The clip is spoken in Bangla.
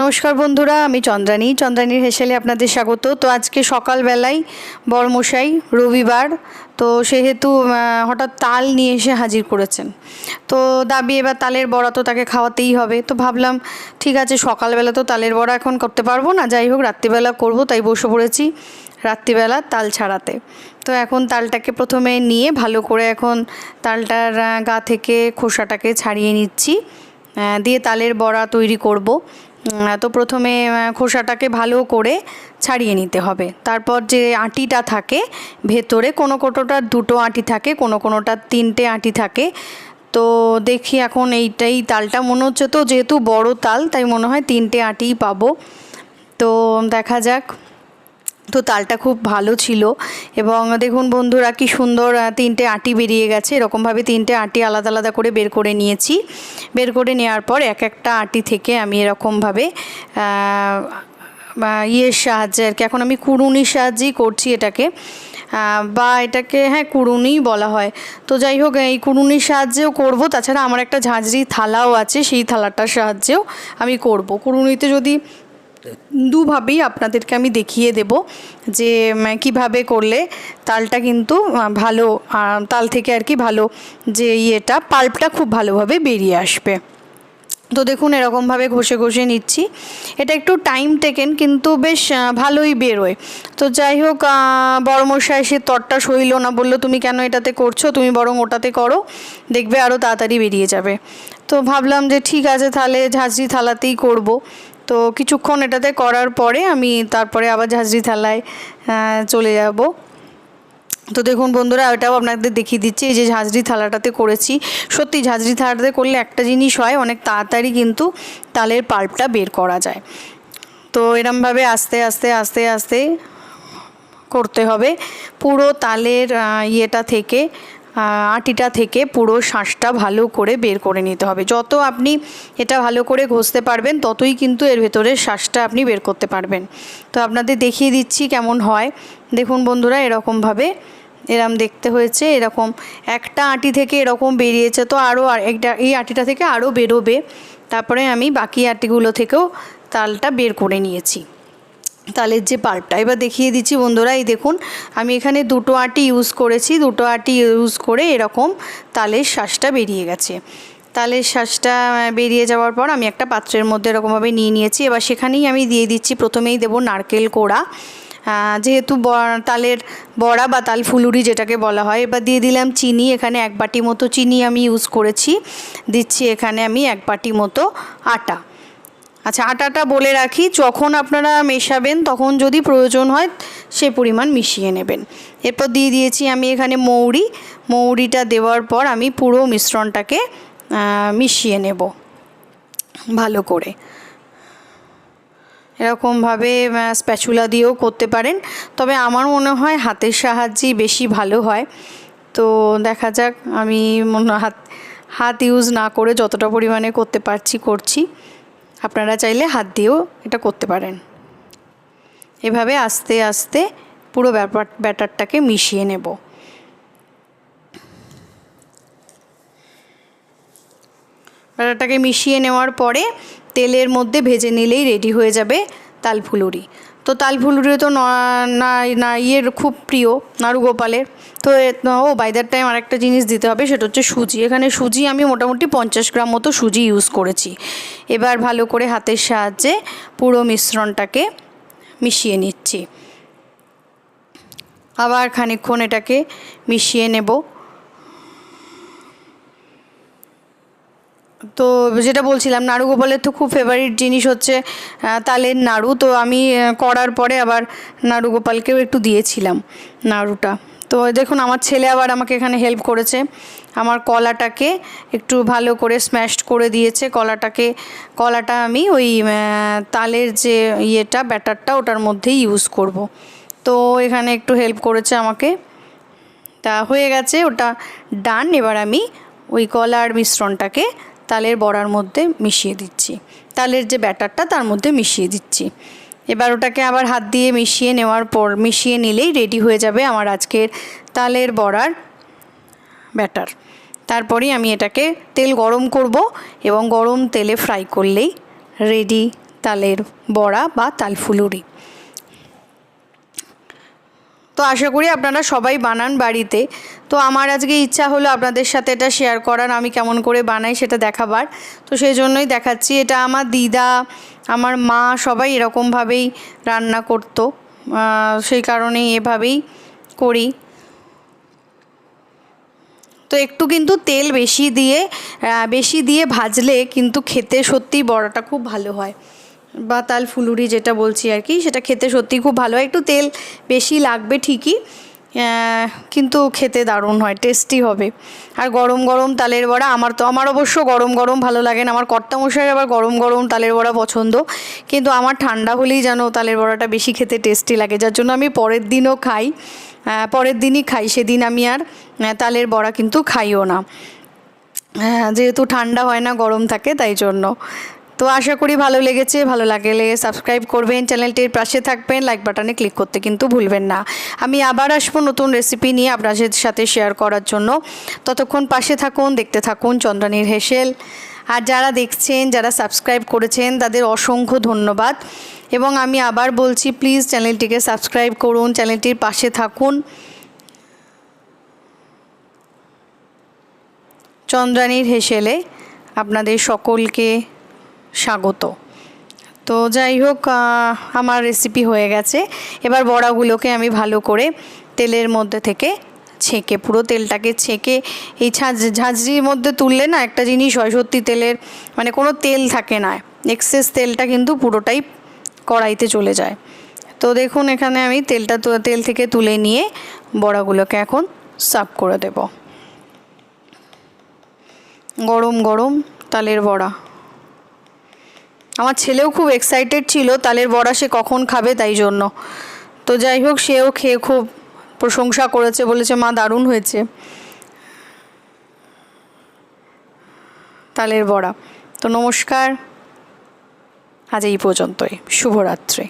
নমস্কার বন্ধুরা, আমি চন্দ্রানীর হেসেলে আপনাদের স্বাগত। তো আজকে সকালবেলায় বড়মশাই রবিবার, তো সেহেতু হঠাৎ তাল নিয়ে এসে হাজির করেছেন। তো দাবি এবার তালের বড়া তো তাকে খাওয়াতেই হবে। তো ভাবলাম ঠিক আছে, সকালবেলা তো তালের বড়া এখন করতে পারবো না, যাই হোক রাত্রিবেলা করব, তাই বসে পড়েছি রাত্রিবেলা তাল ছাড়াতে। তো এখন তালটাকে প্রথমে নিয়ে ভালো করে এখন তালটার গা থেকে খোসাটাকে ছাড়িয়ে নিচ্ছি, দিয়ে তালের বড়া তৈরি করব। তো প্রথমে খোসাটাকে ভালো করে ছাড়িয়ে নিতে হবে। তারপর যে আটিটা থাকে ভেতরে, কোনো কোনোটার দুটো আটি থাকে, কোনো কোনোটার তিনটে আটি থাকে। তো দেখি এখন এইটাই তালটা মনে হচ্ছে, তো যেহেতু বড় তাল তাই মনে হয় তিনটে আটিই পাবো। তো দেখা যাক। তো তালটা খুব ভালো ছিল এবং দেখুন বন্ধুরা কি সুন্দর তিনটে আটি বেরিয়ে গেছে। এরকমভাবে তিনটে আটি আলাদা আলাদা করে বের করে নিয়েছি। বের করে নেওয়ার পর এক একটা আটি থেকে আমি এরকমভাবে ইয়ের সাহায্যে আর কি, এখন আমি কুড়ুনির সাহায্যেই করছি এটাকে, বা এটাকে কুড়ুনিই বলা হয়। তো যাই হোক, এই কুড়ুনির সাহায্যেও করব। তাছাড়া আমার একটা ঝাঁঝরি থালাও আছে, সেই থালাটার সাহায্যেও আমি করব। কুড়ুনিতে যদি দুভাবেই আপনাদেরকে আমি দেখিয়ে দেব যে কিভাবে করলে তালটা কিন্তু ভালো, তাল থেকে আর কি ভালো যে ইয়েটা পাল্পটা খুব ভালোভাবে বেরিয়ে আসবে। তো দেখুন এরকমভাবে ঘষে ঘষে নিচ্ছি। এটা একটু টাইম টেকেন কিন্তু বেশ ভালোই বেরোয়। তো যাই হোক, বড়মশাই এসে তরটা সইল না, বললো তুমি কেন এটাতে করছো, তুমি বরং ওটাতে করো, দেখবে আরও তাড়াতাড়ি বেরিয়ে যাবে। তো ভাবলাম যে ঠিক আছে, তাহলে ঝাঁঝরি থালাতেই করব। তো কিছুক্ষণ এটাতে করার পরে আমি তারপরে আবার ঝাঁঝরি থালায় চলে যাব। তো দেখুন বন্ধুরা, ওটাও আপনাদের দেখিয়ে দিচ্ছি। এই যে ঝাঁঝরি থালাটাতে করেছি, সত্যি ঝাঁঝরি থালাটাতে করলে একটা জিনিস হয়, অনেক তাড়াতাড়ি কিন্তু তালের পাল্পটা বের করা যায়। তো এরমভাবে আস্তে আস্তে আস্তে আস্তে করতে হবে পুরো তালের ইয়েটা থেকে, আটিটা থেকে পুরো শাঁসটা ভালো করে বের করে নিতে হবে। যত আপনি এটা ভালো করে ঘষতে পারবেন ততই কিন্তু এর ভেতরের শাঁসটা আপনি বের করতে পারবেন। তো আপনাদের দেখিয়ে দিচ্ছি কেমন হয়। দেখুন বন্ধুরা, এরকম দেখতে হয়েছে, এরকম একটা আটি থেকে এরকম বেরিয়েছে। তো আরও এই আটিটা থেকে আরও বেরোবে। তারপরে আমি বাকি আটিগুলো থেকেও তালটা বের করে নিয়েছি, তালের যে পাল্পটা। এবার দেখিয়ে দিচ্ছি বন্ধুরা, এই দেখুন আমি এখানে দুটো আটি ইউজ করেছি, দুটো আটি ইউজ করে এরকম তালের শাঁসটা বেরিয়ে গেছে। তালের শাঁসটা বেরিয়ে যাওয়ার পর আমি একটা পাত্রের মধ্যে এরকমভাবে নিয়ে নিয়েছি। এবার সেখানেই আমি দিয়ে দিচ্ছি, প্রথমেই দেবো নারকেল কোড়া, যেহেতু তালের বড়া বা তাল ফুলুরি যেটাকে বলা হয়। এবার দিয়ে দিলাম চিনি, এখানে এক বাটি মতো চিনি আমি ইউজ করেছি। দিচ্ছি এখানে আমি এক বাটি মতো আটা। আচ্ছা, আটাটা বলে রাখি, যখন আপনারা মেশাবেন তখন যদি প্রয়োজন হয় সে পরিমাণ মিশিয়ে নেবেন। এরপর দিয়ে দিয়েছি আমি এখানে মৌরিটা দেওয়ার পর আমি পুরো মিশ্রণটাকে মিশিয়ে নেব ভালো করে। এরকমভাবে স্প্যাচুলা দিয়েও করতে পারেন, তবে আমার মনে হয় হাতের সাহায্যেই বেশি ভালো হয়। তো দেখা যাক, আমি হাত ইউজ না করে যতটা পরিমাণে করতে পারছি করছি। আপনারা চাইলে হাত দিয়েও এটা করতে পারেন। এভাবে আস্তে আস্তে পুরো ব্যাটারটাকে মিশিয়ে নেব। ব্যাটারটাকে মিশিয়ে নেওয়ার পরে তেলের মধ্যে ভেজে নিলেই রেডি হয়ে যাবে তাল ফুলুরি। তো তাল ফুলুরি তো ইয়ের খুব প্রিয়, নাড়ুগোপালের। তো বাই দ্যাট টাইম আরেকটা জিনিস দিতে হবে, সেটা হচ্ছে সুজি। এখানে সুজি আমি মোটামুটি 50 গ্রাম মতো সুজি ইউজ করেছি। এবার ভালো করে হাতের সাহায্যে পুরো মিশ্রণটাকে মিশিয়ে নিচ্ছি। আবার খানিকক্ষণ এটাকে মিশিয়ে নেব। তো যেটা বলছিলাম, নাড়ুগোপালের তো খুব ফেভারিট জিনিস হচ্ছে তালের নাড়ু। তো আমি করার পরে আবার নাড়ুগোপালকেও একটু দিয়েছিলাম নাড়ুটা। তো দেখুন আমার ছেলে আবার আমাকে এখানে হেল্প করেছে, আমার কলাটাকে একটু ভালো করে স্ম্যাশড করে দিয়েছে। কলাটা আমি ওই তালের যে ইয়েটা ব্যাটারটা ওটার মধ্যেই ইউজ করব। তো এখানে একটু হেল্প করেছে আমাকে। তা হয়ে গেছে ওটা ডান। এবার আমি ওই কলার মিশ্রণটাকে তালের বড়ার মধ্যে মিশিয়ে দিচ্ছি, তালের যে ব্যাটারটা তার মধ্যে মিশিয়ে দিচ্ছি। এবার ওটাকে আবার হাত দিয়ে মিশিয়ে নিলেই রেডি হয়ে যাবে আমার আজকের তালের বড়ার ব্যাটার। তারপরেই আমি এটাকে তেল গরম করব এবং গরম তেলে ফ্রাই করলেই রেডি তালের বড়া বা তালফুলুরি। তো আশা করি আপনারা সবাই বানান বাড়িতে। তো আমার আজকে ইচ্ছা হলো আপনাদের সাথে এটা শেয়ার করার, আমি কেমন করে বানাই সেটা দেখাবার। তো সেই জন্যই দেখাচ্ছি। এটা আমার দিদা, আমার মা সবাই এরকমভাবেই রান্না করতো, সেই কারণেই এভাবেই করি। তো একটু কিন্তু তেল বেশি দিয়ে ভাজলে কিন্তু খেতে সত্যিই বড়াটা খুব ভালো হয়, বা তাল ফুলুরি যেটা বলছি আর কি, সেটা খেতে সত্যিই খুব ভালো হয়। একটু তেল বেশি লাগবে ঠিকই, কিন্তু খেতে দারুণ হয়, টেস্টি হবে। আর গরম গরম তালের বড়া, আমার অবশ্য গরম গরম ভালো লাগে না, আমার কর্তামশাইয়ের আবার গরম গরম তালের বড়া পছন্দ, কিন্তু আমার ঠান্ডা হলেই যেন তালের বড়াটা বেশি খেতে টেস্টি লাগে, যার জন্য আমি পরের দিনই খাই, সেদিন আমি আর তালের বড়া কিন্তু খাইও না, যেহেতু ঠান্ডা হয় না, গরম থাকে, তাই জন্য। তো আশা করি ভালো লেগেছে। ভালো লাগলে সাবস্ক্রাইব করবেন, চ্যানেলটির পাশে থাকবেন, লাইক বাটনে ক্লিক করতে কিন্তু ভুলবেন না। আমি আবার আসবো নতুন রেসিপি নিয়ে আপনাদের সাথে শেয়ার করার জন্য। ততক্ষণ পাশে থাকুন, দেখতে থাকুন চন্দ্রানীর হেসেল। আর যারা দেখছেন, যারা সাবস্ক্রাইব করেছেন, তাদের অসংখ্য ধন্যবাদ। এবং আমি আবার বলছি, প্লিজ চ্যানেলটিকে সাবস্ক্রাইব করুন, চ্যানেলটির পাশে থাকুন। চন্দ্রানীর হেসেলে আপনাদের সকলকে স্বাগত। তো যাই হোক, আমার রেসিপি হয়ে গেছে। এবার বড়াগুলোকে আমি ভালো করে তেলের মধ্যে থেকে ছেঁকে, পুরো তেলটাকে ছেঁকে, এই ঝাঁঝরির মধ্যে তুললে না একটা জিনিস হয়, সত্যি তেলের মানে কোনো তেল থাকে না, এক্সেস তেলটা কিন্তু পুরোটাই কড়াইতে চলে যায়। তো দেখুন এখানে আমি তেল থেকে তুলে নিয়ে বড়াগুলোকে এখন সার্ভ করে দেব। গরম গরম তালের বড়া। আমার ছেলেও খুব এক্সাইটেড ছিল তালের বড়া, সে কখন খাবে, তাই জন্য। তো যাই হোক, সেও খেয়ে খুব প্রশংসা করেছে, বলেছে মা দারুণ হয়েছে তালের বড়া। তো নমস্কার, আজ এই পর্যন্তই, শুভরাত্রি।